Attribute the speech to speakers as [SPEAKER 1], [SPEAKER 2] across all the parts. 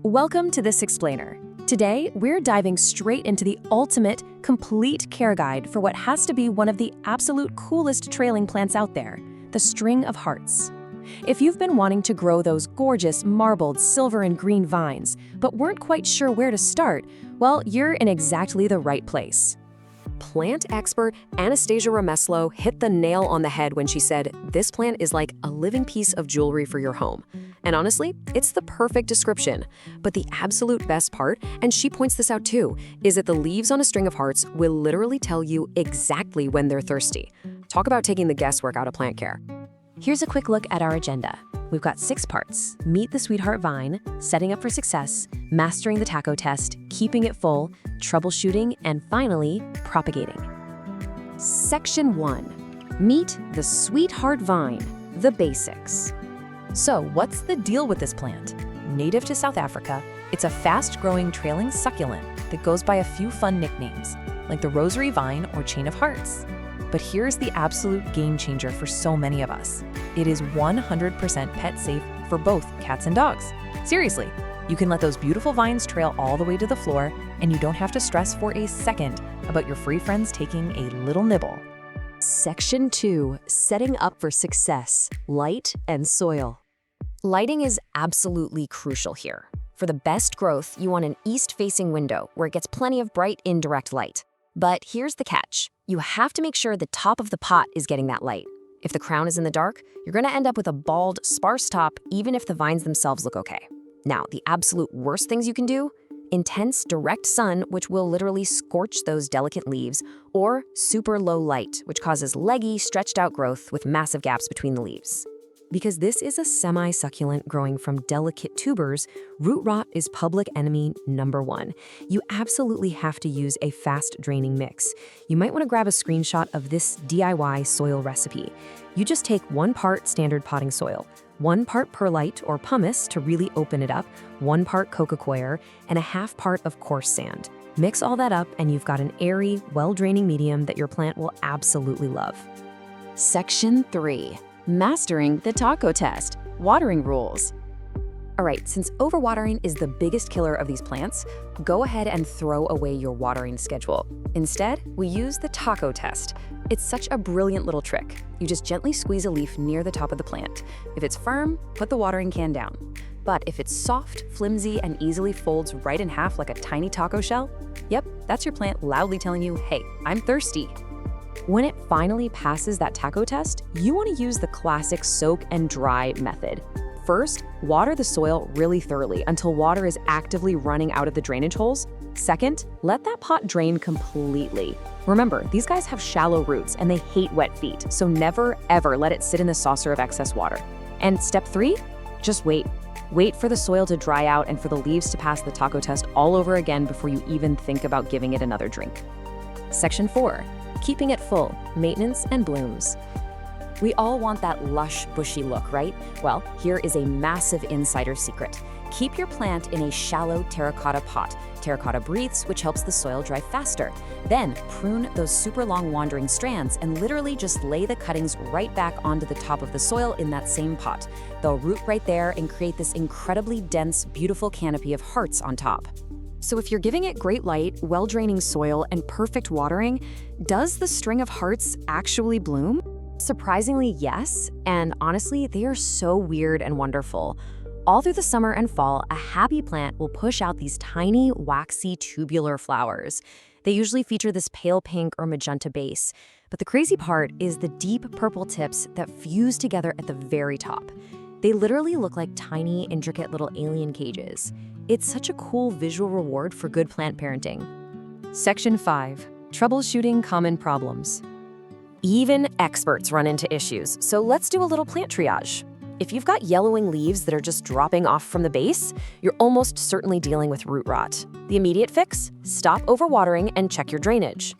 [SPEAKER 1] Welcome to This Explainer. Today, we're diving straight into the ultimate, complete care guide for what has to be one of the absolute coolest trailing plants out there, the string of hearts. If you've been wanting to grow those gorgeous marbled silver and green vines, but weren't quite sure where to start, well, you're in exactly the right place. Plant expert Anastasia Remeslo hit the nail on the head when she said, this plant is like a living piece of jewelry for your home. And honestly, it's the perfect description. But the absolute best part, and she points this out too, is that the leaves on a string of hearts will literally tell you exactly when they're thirsty. Talk about taking the guesswork out of plant care. Here's a quick look at our agenda. We've got 6 parts: Meet the Sweetheart Vine, Setting Up for Success, Mastering the Taco Test, Keeping it Full, Troubleshooting, and finally, Propagating. Section 1. Meet the Sweetheart Vine, the basics. So, what's the deal with this plant? Native to South Africa, it's a fast-growing trailing succulent that goes by a few fun nicknames, like the rosary vine or chain of hearts. But here's the absolute game changer for so many of us. It is 100% pet safe for both cats and dogs. Seriously, you can let those beautiful vines trail all the way to the floor, and you don't have to stress for a second about your furry friends taking a little nibble. Section 2. Setting up for success, light and soil. Lighting is absolutely crucial here. For the best growth, you want an east-facing window where it gets plenty of bright indirect light. But here's the catch. You have to make sure the top of the pot is getting that light. If the crown is in the dark, you're going to end up with a bald, sparse top even if the vines themselves look okay. Now, the absolute worst things you can do? Intense direct sun, which will literally scorch those delicate leaves, or super low light, which causes leggy, stretched out growth with massive gaps between the leaves. Because this is a semi-succulent growing from delicate tubers, root rot is public enemy number 1. You absolutely have to use a fast-draining mix. You might want to grab a screenshot of this DIY soil recipe. You just take 1 part standard potting soil, 1 part perlite or pumice to really open it up, 1 part coco coir, and a ½ part of coarse sand. Mix all that up and you've got an airy, well-draining medium that your plant will absolutely love. Section 3. Mastering the taco test, watering rules. All right, since overwatering is the biggest killer of these plants, go ahead and throw away your watering schedule. Instead, we use the taco test. It's such a brilliant little trick. You just gently squeeze a leaf near the top of the plant. If it's firm, put the watering can down. But if it's soft, flimsy, and easily folds right in half like a tiny taco shell, yep, that's your plant loudly telling you, hey, I'm thirsty. When it finally passes that taco test, you want to use the classic soak and dry method. First, water the soil really thoroughly until water is actively running out of the drainage holes. Second, let that pot drain completely. Remember, these guys have shallow roots and they hate wet feet, so never, ever let it sit in the saucer of excess water. And step 3, just wait. Wait for the soil to dry out and for the leaves to pass the taco test all over again before you even think about giving it another drink. Section 4. Keeping it full, maintenance and blooms. We all want that lush, bushy look, right? Well, here is a massive insider secret. Keep your plant in a shallow terracotta pot. Terracotta breathes, which helps the soil dry faster. Then prune those super long wandering strands and literally just lay the cuttings right back onto the top of the soil in that same pot. They'll root right there and create this incredibly dense, beautiful canopy of hearts on top. So if you're giving it great light, well-draining soil, and perfect watering, does the string of hearts actually bloom? Surprisingly, yes, and honestly, they are so weird and wonderful. All through the summer and fall, a happy plant will push out these tiny, waxy, tubular flowers. They usually feature this pale pink or magenta base, but the crazy part is the deep purple tips that fuse together at the very top. They literally look like tiny, intricate little alien cages. It's such a cool visual reward for good plant parenting. Section 5. Troubleshooting common problems. Even experts run into issues, so let's do a little plant triage. If you've got yellowing leaves that are just dropping off from the base, you're almost certainly dealing with root rot. The immediate fix? Stop overwatering and check your drainage.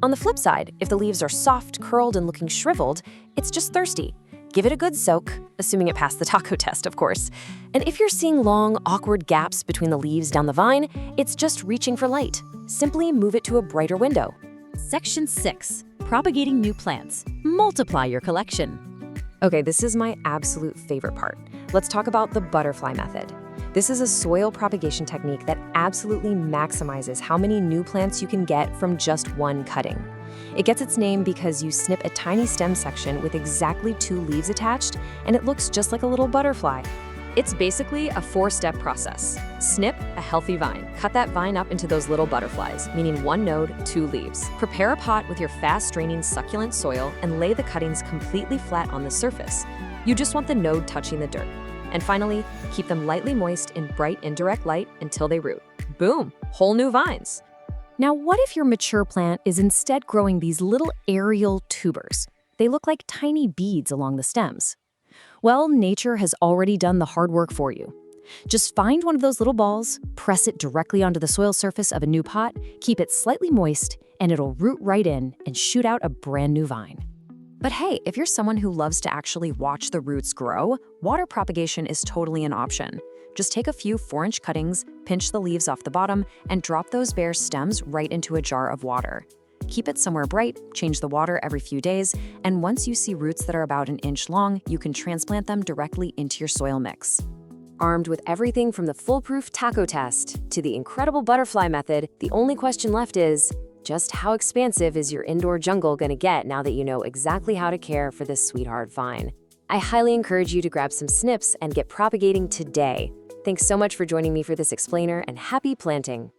[SPEAKER 1] On the flip side, if the leaves are soft, curled, and looking shriveled, it's just thirsty. Give it a good soak, assuming it passed the taco test, of course. And if you're seeing long, awkward gaps between the leaves down the vine, it's just reaching for light. Simply move it to a brighter window. Section 6. Propagating new plants. Multiply your collection. Okay, this is my absolute favorite part. Let's talk about the butterfly method. This is a soil propagation technique that absolutely maximizes how many new plants you can get from just one cutting. It gets its name because you snip a tiny stem section with exactly 2 leaves attached, and it looks just like a little butterfly. It's basically a 4-step process. Snip a healthy vine. Cut that vine up into those little butterflies, meaning 1 node, 2 leaves. Prepare a pot with your fast-draining succulent soil and lay the cuttings completely flat on the surface. You just want the node touching the dirt. And finally, keep them lightly moist in bright indirect light until they root. Boom! Whole new vines. Now, what if your mature plant is instead growing these little aerial tubers? They look like tiny beads along the stems. Well, nature has already done the hard work for you. Just find one of those little balls, press it directly onto the soil surface of a new pot, keep it slightly moist, and it'll root right in and shoot out a brand new vine. But hey, if you're someone who loves to actually watch the roots grow, water propagation is totally an option. Just take a few 4-inch cuttings, pinch the leaves off the bottom, and drop those bare stems right into a jar of water. Keep it somewhere bright, change the water every few days, and once you see roots that are about 1 inch long, you can transplant them directly into your soil mix. Armed with everything from the foolproof taco test to the incredible butterfly method, the only question left is, just how expansive is your indoor jungle gonna get now that you know exactly how to care for this sweetheart vine? I highly encourage you to grab some snips and get propagating today. Thanks so much for joining me for this explainer, and happy planting!